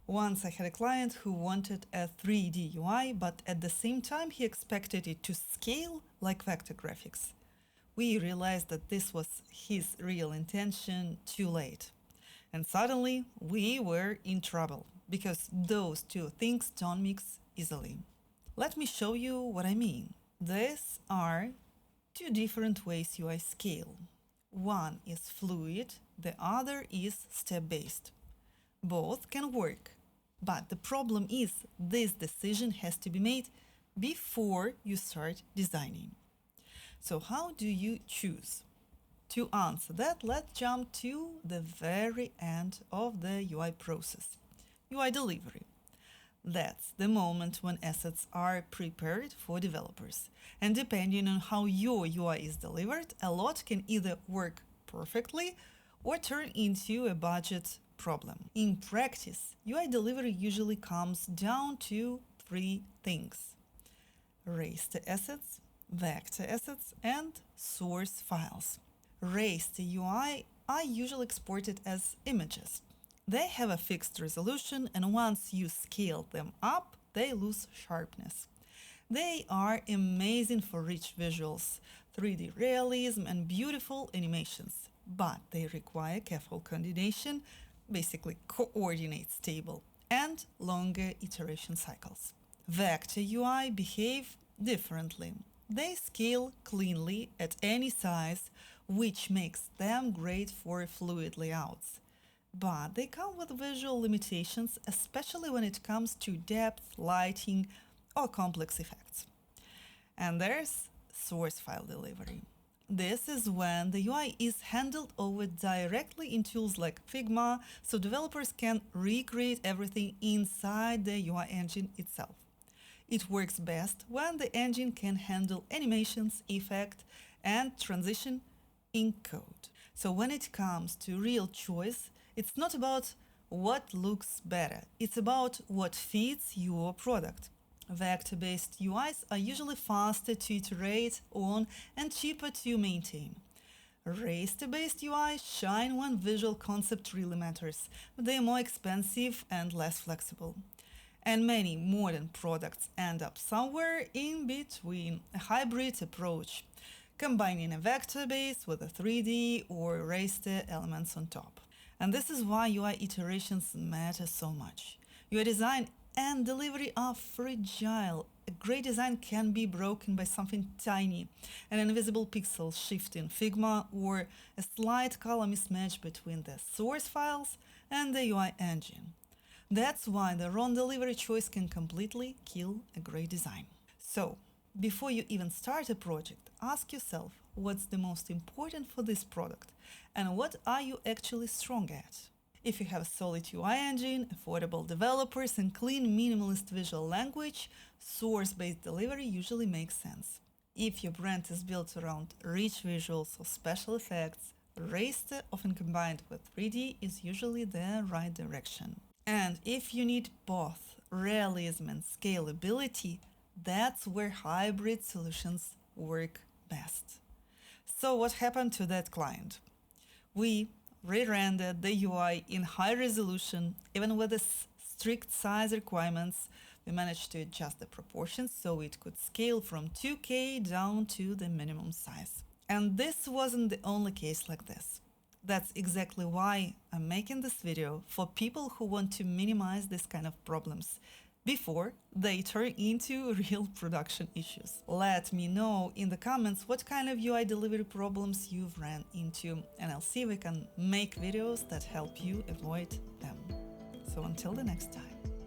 Once I had a client who wanted a 3D UI, but at the same time he expected it to scale like vector graphics. We realized that this was his real intention too late. And suddenly we were in trouble, because those two things don't mix easily. Let me show you what I mean. These are two different ways UI scale. One is fluid, the other is step-based. Both can work, but the problem is this decision has to be made before you start designing. So how do you choose? To answer that, let's jump to the very end of the UI process. UI delivery. That's the moment when assets are prepared for developers. And depending on how your UI is delivered, a lot can either work perfectly or turn into a budget problem. In practice, UI delivery usually comes down to three things: Raster assets, vector assets, and source files. Raster UI are usually exported as images. They have a fixed resolution, and once you scale them up, they lose sharpness. They are amazing for rich visuals, 3D realism, and beautiful animations, but they require careful coordination, basically coordinates table, and longer iteration cycles. Vector UI behave differently. They scale cleanly at any size, which makes them great for fluid layouts. But they come with visual limitations, especially when it comes to depth, lighting, or complex effects. And there's source file delivery. This is when the UI is handed over directly in tools like Figma, so developers can recreate everything inside the UI engine itself. It works best when the engine can handle animations, effect, and transition in code. So when it comes to real choice, it's not about what looks better, it's about what fits your product. Vector-based UIs are usually faster to iterate on and cheaper to maintain. Raster-based UIs shine when visual concept really matters, but they are more expensive and less flexible. And many modern products end up somewhere in between, a hybrid approach, combining a vector base with a 3D or raster elements on top. And this is why UI iterations matter so much. Your design and delivery are fragile. A great design can be broken by something tiny, an invisible pixel shift in Figma, or a slight color mismatch between the source files and the UI engine. That's why the wrong delivery choice can completely kill a great design. So, before you even start a project, ask yourself what's the most important for this product and what are you actually strong at. If you have a solid UI engine, affordable developers, and clean minimalist visual language, source-based delivery usually makes sense. If your brand is built around rich visuals or special effects, Raster, often combined with 3D, is usually the right direction. And if you need both realism and scalability, that's where hybrid solutions work best. So what happened to that client? We re-rendered the UI in high resolution, even with the strict size requirements. We managed to adjust the proportions so it could scale from 2K down to the minimum size. And this wasn't the only case like this. That's exactly why I'm making this video, for people who want to minimize this kind of problems before they turn into real production issues. Let me know in the comments what kind of UI delivery problems you've ran into, and I'll see if we can make videos that help you avoid them. So until the next time.